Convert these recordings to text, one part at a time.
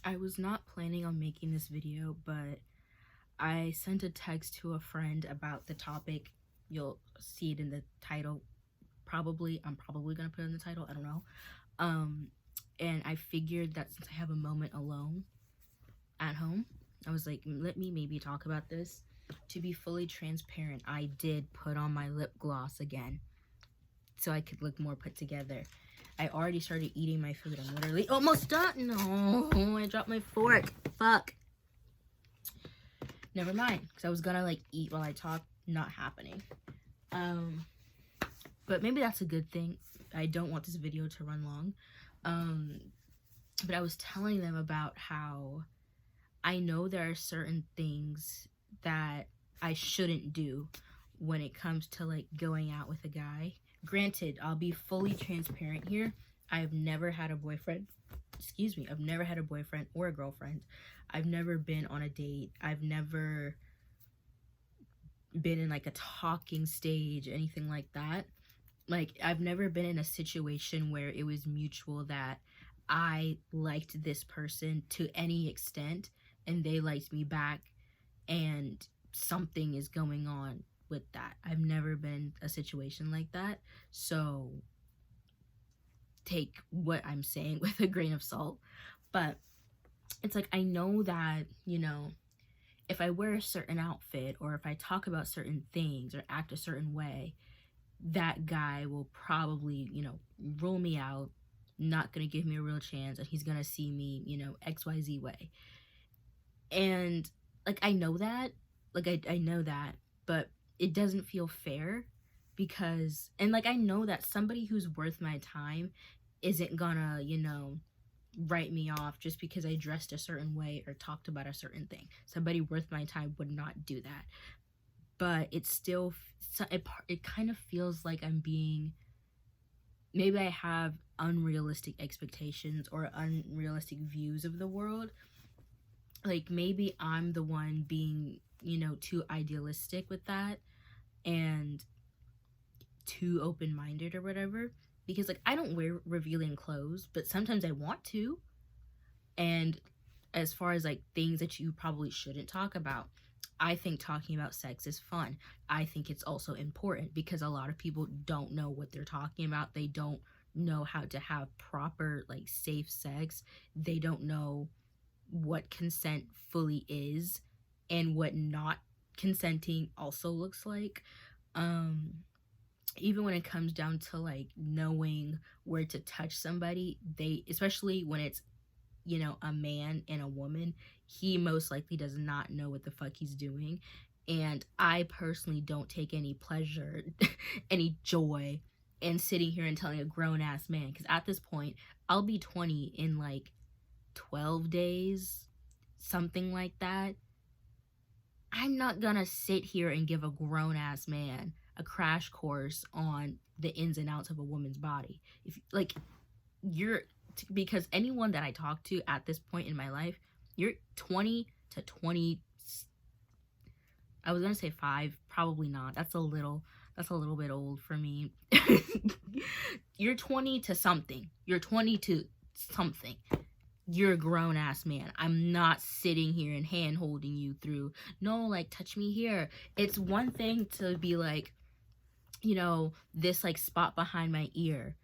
I was not planning on making this video, but I sent a text to a friend about the topic. You'll see it in the title. I'm probably gonna put it in the title. I don't know. And I figured that since I have a moment alone at home, I was like, let me maybe talk about this. To be fully transparent, I did put on my lip gloss again so I could look more put together. I already started eating my food. I'm literally almost done. No, I dropped my fork. Fuck. Never mind, because I was gonna like eat while I talk. Not happening. But maybe that's a good thing. I don't want this video to run long. But I was telling them about how I know there are certain things that I shouldn't do when it comes to like going out with a guy. Granted, I'll be fully transparent here. I've never had a boyfriend. I've never had a boyfriend or a girlfriend. I've never been on a date. I've never been in like a talking stage, anything like that. Like, I've never been in a situation where it was mutual that I liked this person to any extent and they liked me back and something is going on with that. I've never been a situation like that. So take what I'm saying with a grain of salt. But it's like, I know that, you know, if I wear a certain outfit or if I talk about certain things or act a certain way, that guy will probably, you know, rule me out, not gonna give me a real chance, and he's gonna see me, you know, XYZ way. And like, I know that, I know that, but it doesn't feel fair because, and like, I know that somebody who's worth my time isn't gonna, you know, write me off just because I dressed a certain way or talked about a certain thing. Somebody worth my time would not do that. But it's still, it kind of feels like I'm being, maybe I have unrealistic expectations or unrealistic views of the world. Like, maybe I'm the one being, you know, too idealistic with that and too open-minded or whatever. Because, like, I don't wear revealing clothes, but sometimes I want to. And as far as, like, things that you probably shouldn't talk about, I think talking about sex is fun. I think it's also important because a lot of people don't know what they're talking about. They don't know how to have proper, like, safe sex. They don't know what consent fully is and what not consenting also looks like. Even when it comes down to like knowing where to touch somebody, especially when it's, you know, a man and a woman, he most likely does not know what the fuck he's doing. And I personally don't take any pleasure, any joy in sitting here and telling a grown-ass man, because at this point, I'll be 20 in like 12 days, something like that. I'm not gonna sit here and give a grown-ass man a crash course on the ins and outs of a woman's body. If like, because anyone that I talk to at this point in my life, you're 20 to 20, I was gonna say 5, probably not. That's a little bit old for me. You're 20 to something. You're 20 to something. You're a grown-ass man. I'm not sitting here and hand-holding you through, no, like, touch me here. It's one thing to be like, you know, this, like, spot behind my ear.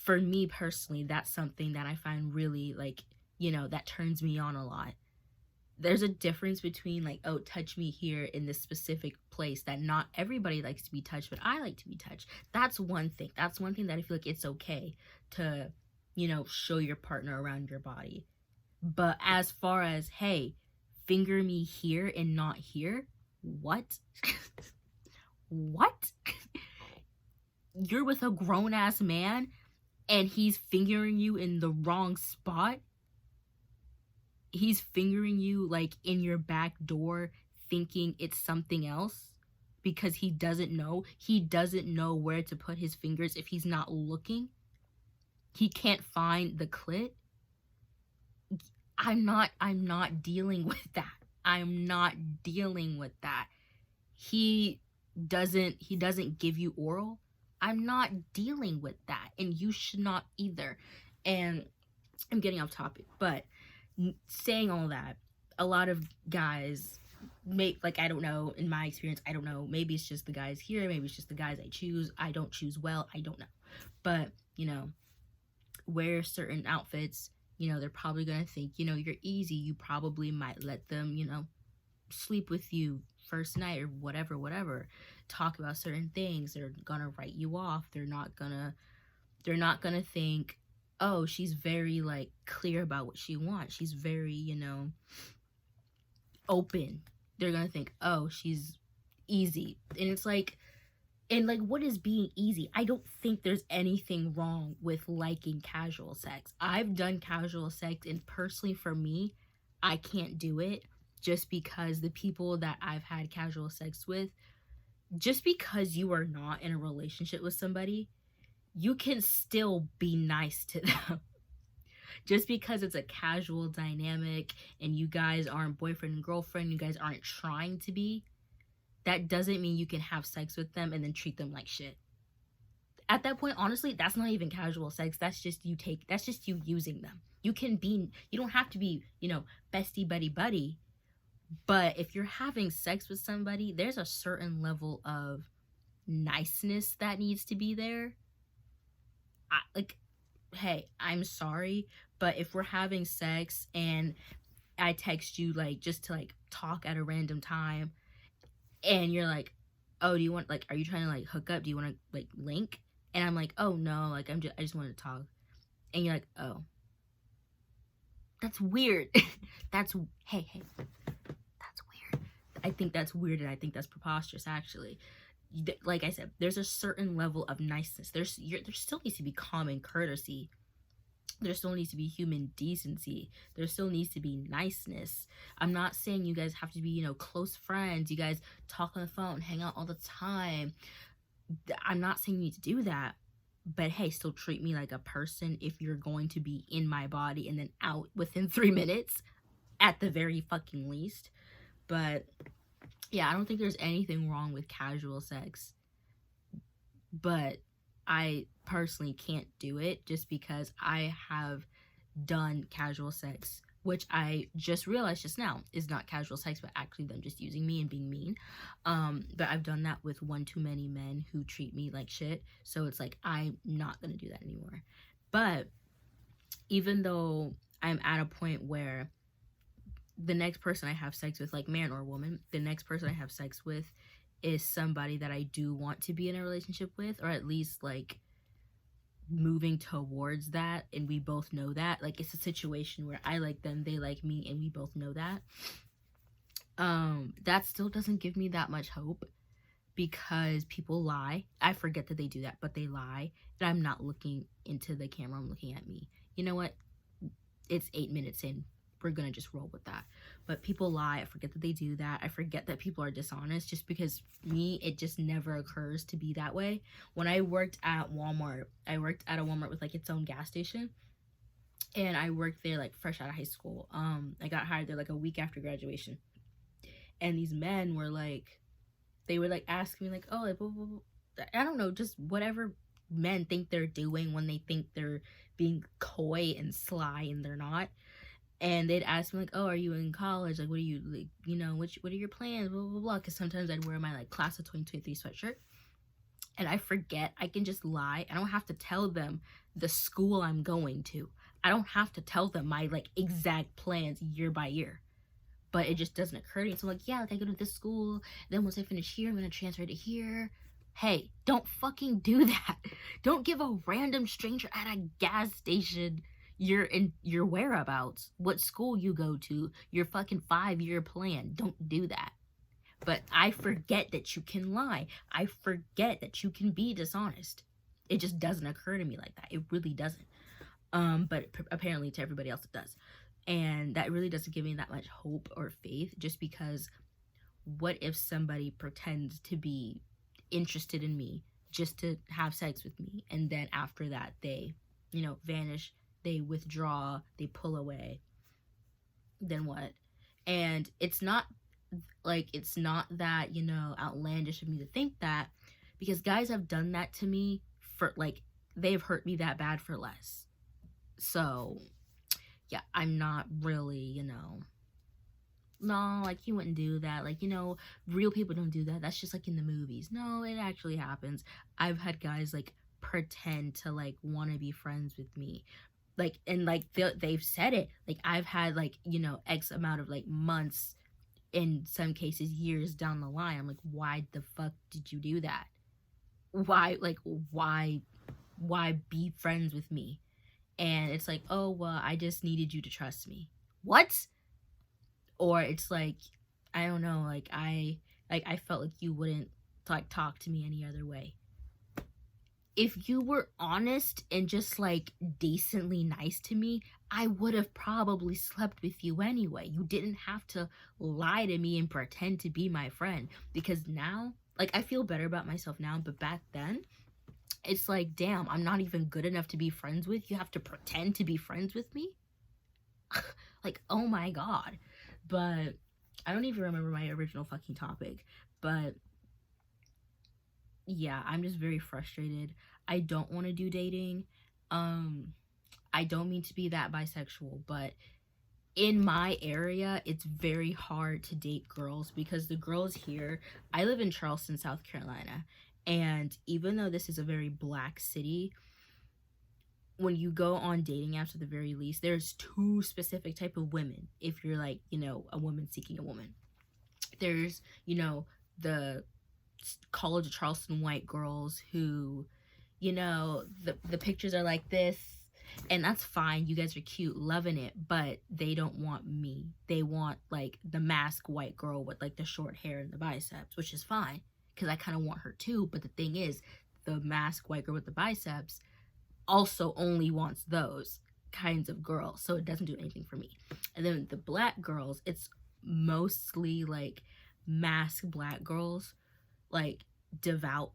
For me personally, that's something that I find really, like, you know, that turns me on a lot. There's a difference between, like, oh, touch me here in this specific place that not everybody likes to be touched, but I like to be touched. That's one thing. That's one thing that I feel like it's okay to, you know, show your partner around your body. But as far as, hey, finger me here and not here, what? What? You're with a grown-ass man and he's fingering you in the wrong spot? He's fingering you, like, in your back door thinking it's something else because he doesn't know. He doesn't know where to put his fingers if he's not looking. He can't find the clit. I'm not dealing with that. I'm not dealing with that. He doesn't give you oral. I'm not dealing with that, and you should not either. And I'm getting off topic, but saying all that, a lot of guys like, I don't know, in my experience, I don't know, maybe it's just the guys here, maybe it's just the guys I choose, I don't choose well, I don't know, but wear certain outfits, they're probably gonna think, you're easy, you probably might let them, sleep with you first night or whatever, talk about certain things, they're gonna write you off, they're not gonna think, oh, she's very like clear about what she wants, she's very, open. They're gonna think, oh, she's easy. And it's like, and like, what is being easy? I don't think there's anything wrong with liking casual sex. I've done casual sex, and personally for me, I can't do it, just because the people that I've had casual sex with, just because you are not in a relationship with somebody, you can still be nice to them. Just because it's a casual dynamic and you guys aren't boyfriend and girlfriend, you guys aren't trying to be, that doesn't mean you can have sex with them and then treat them like shit. At that point, honestly, that's not even casual sex. That's just you using them. You don't have to be, bestie buddy buddy. But if you're having sex with somebody, there's a certain level of niceness that needs to be there. Hey, I'm sorry, but if we're having sex and I text you like just to like talk at a random time, and you're like, oh, do you want, like, are you trying to like hook up? Do you want to like link? And I'm like, oh no, like I just want to talk. And you're like, oh, that's weird. Hey, that's weird. I think that's weird, and I think that's preposterous, actually. Like I said, there's a certain level of niceness. There still needs to be common courtesy. There still needs to be human decency. There still needs to be niceness. I'm not saying you guys have to be, close friends. You guys talk on the phone, hang out all the time. I'm not saying you need to do that. But hey, still treat me like a person if you're going to be in my body and then out within 3 minutes, at the very fucking least. But yeah, I don't think there's anything wrong with casual sex. But I personally can't do it, just because I have done casual sex, which I just realized just now is not casual sex, but actually them just using me and being mean. But I've done that with one too many men who treat me like shit. So it's like, I'm not gonna do that anymore. But even though I'm at a point where the next person I have sex with, like man or woman, the next person I have sex with is somebody that I do want to be in a relationship with, or at least like moving towards that, and we both know that, like, it's a situation where I like them, they like me, and we both know that. That still doesn't give me that much hope, because people lie. I forget that they do that, but they lie, and I'm not looking into the camera, I'm looking at me. You know what, it's 8 minutes in, we're gonna just roll with that. But people lie. I forget that they do that. I forget that people are dishonest, just because me, it just never occurs to be that way. When I worked at Walmart, I worked at a Walmart with like its own gas station, and I worked there like fresh out of high school. I got hired there like a week after graduation, and these men were like, they would like ask me like, oh, like, blah, blah, blah. I don't know, just whatever men think they're doing when they think they're being coy and sly, and they're not. And they'd ask me like, oh, are you in college? Like, what are you, like, what are your plans? Blah, blah, blah. Because sometimes I'd wear my like class of 2023 sweatshirt. And I forget. I can just lie. I don't have to tell them the school I'm going to. I don't have to tell them my like exact plans year by year. But it just doesn't occur to me. So I'm like, yeah, like I go to this school. Then once I finish here, I'm going to transfer to here. Hey, don't fucking do that. Don't give a random stranger at a gas station your whereabouts, what school you go to, your fucking 5-year plan. Don't do that. But I forget that you can lie. I forget that you can be dishonest. It just doesn't occur to me like that. It really doesn't. But apparently to everybody else it does. And that really doesn't give me that much hope or faith, just because what if somebody pretends to be interested in me just to have sex with me, and then after that they, vanish, they withdraw, they pull away, then what? And it's not that, outlandish of me to think that, because guys have done that to me for like, they've hurt me that bad for less. So yeah, I'm not really, no, like, you wouldn't do that. Like, real people don't do that. That's just like in the movies. No, it actually happens. I've had guys like pretend to like want to be friends with me. Like, and like they've said it. Like, I've had like, X amount of like months, in some cases years down the line. I'm like, why the fuck did you do that? Why, like, why be friends with me? And it's like, oh, well, I just needed you to trust me. What? Or it's like, I don't know, like I felt like you wouldn't like talk to me any other way. If you were honest and just like decently nice to me, I would have probably slept with you anyway. You didn't have to lie to me and pretend to be my friend, because now, like, I feel better about myself now, but back then it's like, damn, I'm not even good enough to be friends with. You have to pretend to be friends with me? Like, oh my god. But I don't even remember my original fucking topic. But yeah, I'm just very frustrated. I don't want to do dating. I don't mean to be that bisexual, but in my area, it's very hard to date girls because the girls here, I live in Charleston, South Carolina, and even though this is a very black city, when you go on dating apps, at the very least, there's two specific type of women. If you're like, a woman seeking a woman, there's, the College of Charleston white girls who, the pictures are like this, and that's fine. You guys are cute, loving it, but they don't want me. They want like the mask white girl with like the short hair and the biceps, which is fine because I kind of want her too. But the thing is, the mask white girl with the biceps also only wants those kinds of girls, so it doesn't do anything for me. And then the black girls, it's mostly like mask black girls, like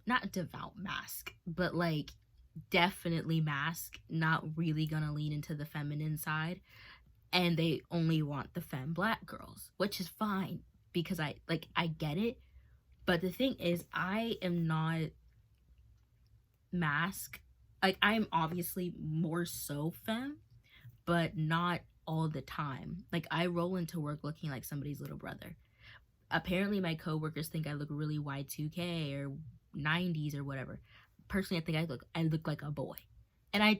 not devout mask, but like definitely mask, not really gonna lean into the feminine side, and they only want the femme black girls, which is fine because I get it. But the thing is, I am not mask. Like, I'm obviously more so femme, but not all the time. Like, I roll into work looking like somebody's little brother. Apparently my coworkers think I look really Y2K or 90s or whatever. Personally, I think I look like a boy. And I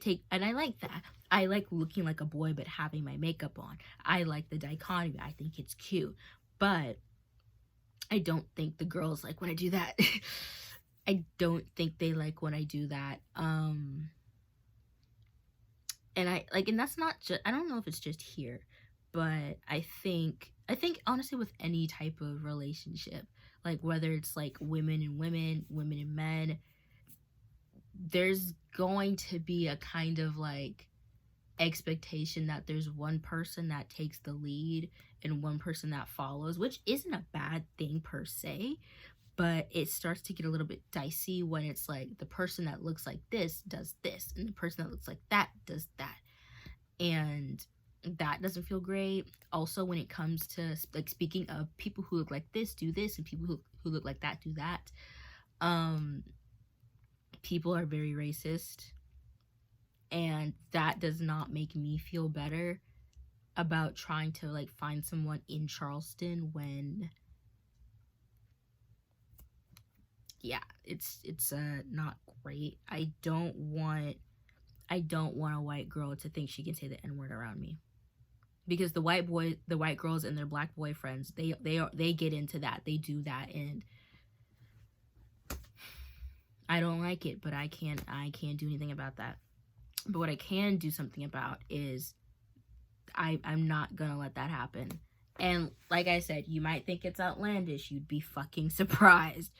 like that. I like looking like a boy but having my makeup on. I like the dichotomy. I think it's cute. But I don't think the girls like when I do that. I don't think they like when I do that. And that's not just, I don't know if it's just here, but I think honestly with any type of relationship, like whether it's like women and women, women and men, there's going to be a kind of like expectation that there's one person that takes the lead and one person that follows, which isn't a bad thing per se, but it starts to get a little bit dicey when it's like the person that looks like this does this and the person that looks like that does that, and that doesn't feel great. Also, when it comes to like, speaking of people who look like this do this and people who look like that do that, people are very racist, and that does not make me feel better about trying to like find someone in Charleston when, yeah, it's not great. I don't want a white girl to think she can say the N-word around me, because the white girls and their black boyfriends, they get into that, they do that, and I don't like it, but I can't do anything about that. But what I can do something about is I'm not gonna let that happen. And like I said, you might think it's outlandish. You'd be fucking surprised.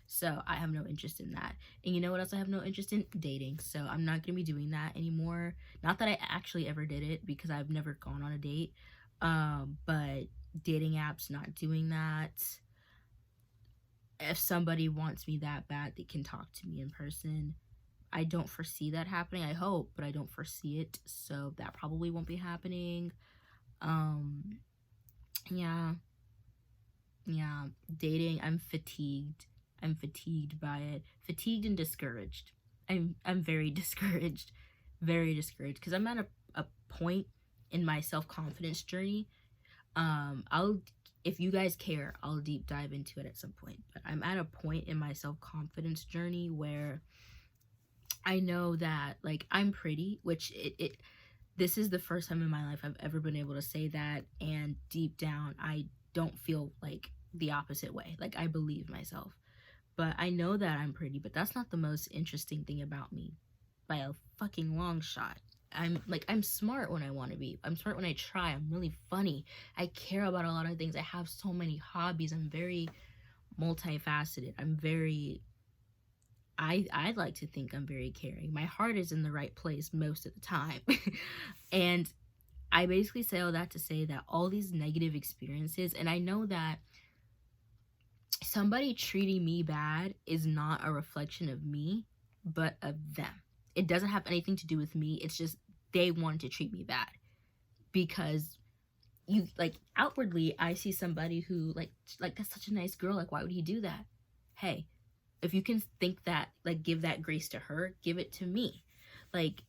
So I have no interest in that. And you know what else I have no interest in? Dating. So I'm not gonna be doing that anymore. Not that I actually ever did it, because I've never gone on a date. But dating apps, not doing that. If somebody wants me that bad, they can talk to me in person. I don't foresee that happening. I hope, but I don't foresee it. So that probably won't be happening. Yeah. Dating, I'm fatigued by it. Fatigued and discouraged. I'm very discouraged very discouraged because I'm at a point in my self-confidence journey. I'll if you guys care, I'll deep dive into it at some point. But I'm at a point in my self-confidence journey where I know that like I'm pretty, which it this is the first time in my life I've ever been able to say that, and deep down I don't feel like the opposite way. Like I believe myself. But I know that I'm pretty, but that's not the most interesting thing about me by a fucking long shot. I'm smart when I want to be. I'm smart when I try. I'm really funny. I care about a lot of things. I have so many hobbies. I'm very multifaceted. I'd like to think I'm very caring. My heart is in the right place most of the time. And I basically say all that to say that all these negative experiences, and I know that somebody treating me bad is not a reflection of me, but of them. It doesn't have anything to do with me. It's just they wanted to treat me bad. Because you like outwardly I see somebody who like that's such a nice girl. Like why would he do that? Hey, if you can think that, like give that grace to her, give it to me. Like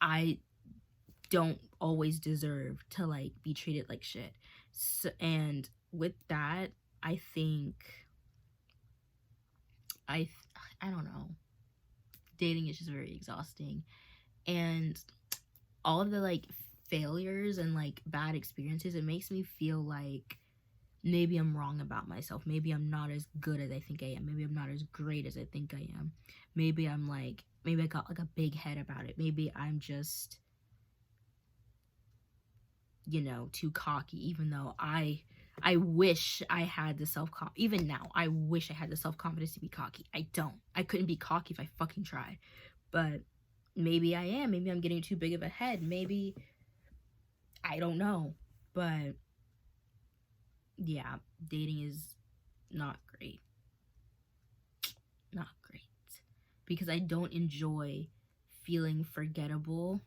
I don't always deserve to like be treated like shit. So, and with that, I think I don't know. Dating is just very exhausting. And all of the like failures and like bad experiences, it makes me feel like maybe I'm wrong about myself. Maybe I'm not as good as I think I am. Maybe I'm not as great as I think I am. Maybe I got like a big head about it. Maybe I'm just, too cocky, even though I wish I had the even now, I wish I had the self-confidence to be cocky. I don't. I couldn't be cocky if I fucking tried. But maybe I am. Maybe I'm getting too big of a head. Maybe, I don't know. But yeah, dating is not great. Not great. Because I don't enjoy feeling forgettable.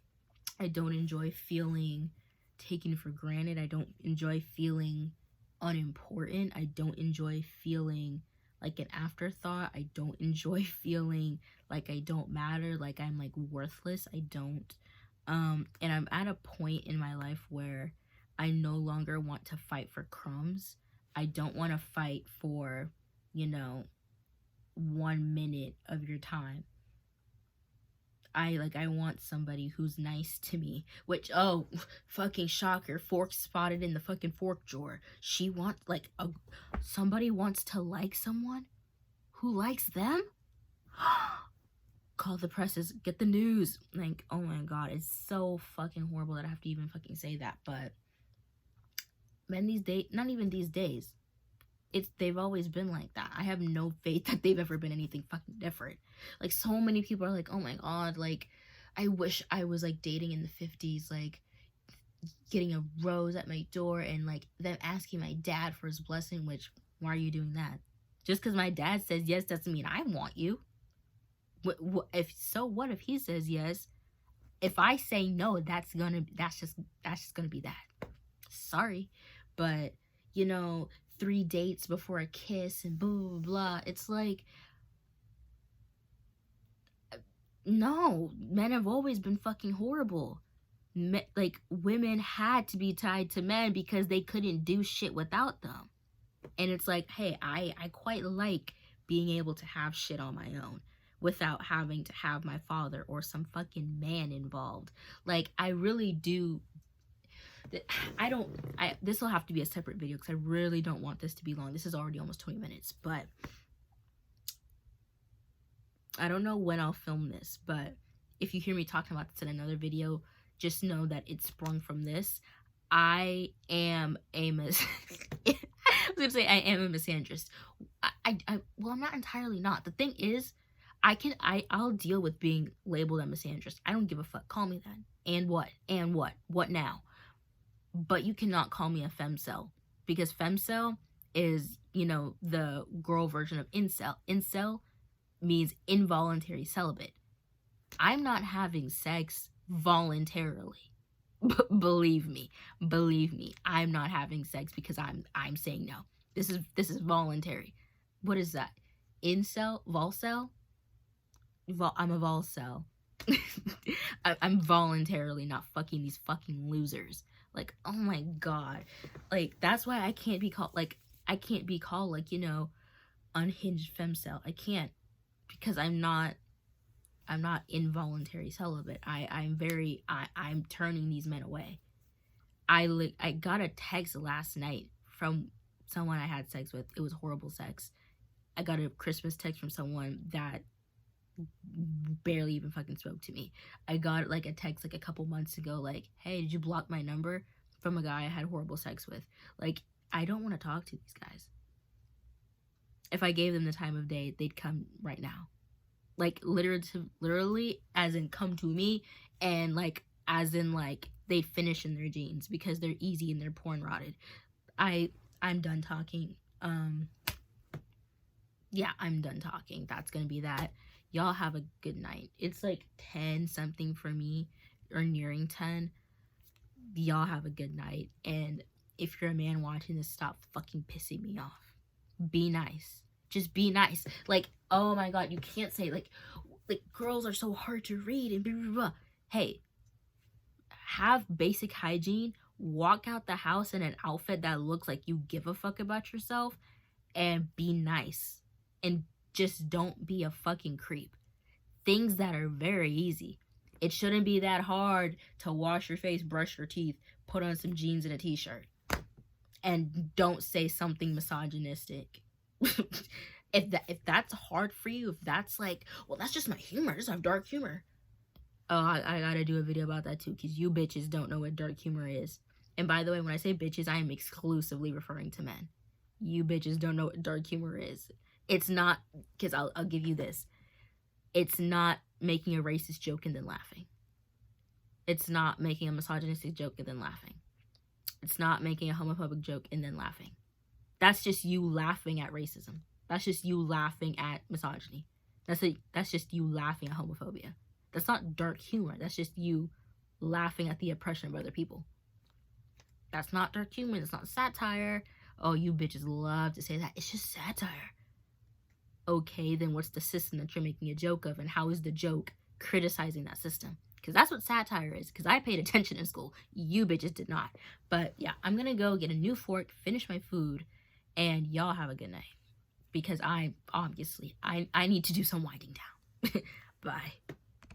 I don't enjoy feeling taken for granted. I don't enjoy feeling unimportant. I don't enjoy feeling like an afterthought. I don't enjoy feeling like I don't matter, like I'm like worthless. I don't. And I'm at a point in my life where I no longer want to fight for crumbs. I don't want to fight for, 1 minute of your time. I want somebody who's nice to me, which, oh, fucking shocker, fork spotted in the fucking fork drawer. She wants, somebody wants to like someone who likes them? Call the presses, get the news. Like, oh my god, it's so fucking horrible that I have to even fucking say that, but men these days, not even these days, they've always been like that. I have no faith that they've ever been anything fucking different. Like, so many people are like, oh my god, like, I wish I was like dating in the 50s, like getting a rose at my door and like them asking my dad for his blessing, which, why are you doing that? Just because my dad says yes doesn't mean I want you. What if he says yes? If I say no, that's just gonna be that. Sorry, but 3 dates before a kiss and blah blah blah. It's like, no, men have always been fucking horrible. Like, women had to be tied to men because they couldn't do shit without them. And it's like, hey, I quite like being able to have shit on my own without having to have my father or some fucking man involved. Like, I really do. This will have to be a separate video because I really don't want this to be long. This is already almost 20 minutes, but I don't know when I'll film this, but if you hear me talking about this in another video, just know that it sprung from this. I am a I was gonna say I am a misandrist. Well, I'm not entirely not. The thing is, I'll deal with being labeled a misandrist. I don't give a fuck. Call me that. And what? And what? What now? But you cannot call me a femcel, because femcel is, the girl version of incel. Incel means involuntary celibate. I'm not having sex voluntarily. Believe me, I'm not having sex because I'm saying no. This is voluntary. What is that? Incel? Volcel? I'm a volcel. I'm voluntarily not fucking these fucking losers. Like, oh my god. Like, that's why I can't be called, like, you know, unhinged femcel. I can't, because I'm not involuntary celibate. I'm turning these men away. I got a text last night from someone I had sex with. It was horrible sex. I got a Christmas text from someone that barely even fucking spoke to me. I got like a text like a couple months ago, like, hey, did you block my number, from a guy I had horrible sex with. Like, I don't want to talk to these guys. If I gave them the time of day, they'd come right now. Like, literally, as in come to me, and like, as in like, they'd finish in their jeans because they're easy and they're porn rotted. I'm done talking. Yeah, I'm done talking. That's gonna be that. Y'all have a good night. It's like 10 something for me, or nearing 10. Y'all have a good night. And if you're a man watching this, stop fucking pissing me off. Be nice. Just be nice. Like, oh my god, you can't say like girls are so hard to read and blah blah blah. Hey, have basic hygiene. Walk out the house in an outfit that looks like you give a fuck about yourself, and be nice. And just don't be a fucking creep. Things that are very easy. It shouldn't be that hard to wash your face, brush your teeth, put on some jeans and a t-shirt. And don't say something misogynistic. If that's hard for you, if that's like, well, that's just my humor, I just have dark humor. Oh, I gotta do a video about that too, because you bitches don't know what dark humor is. And by the way, when I say bitches, I am exclusively referring to men. You bitches don't know what dark humor is. It's not, because I'll give you this. It's not making a racist joke and then laughing. It's not making a misogynistic joke and then laughing. It's not making a homophobic joke and then laughing. That's just you laughing at racism. That's just you laughing at misogyny. That's just you laughing at homophobia. That's not dark humor. That's just you laughing at the oppression of other people. That's not dark humor. That's not satire. Oh, you bitches love to say that. It's just satire. Okay, then what's the system that you're making a joke of, and how is the joke criticizing that system? Because that's what satire is, because I paid attention in school. You bitches did not. But yeah, I'm going to go get a new fork, finish my food, and y'all have a good night. Because I need to do some winding down. Bye.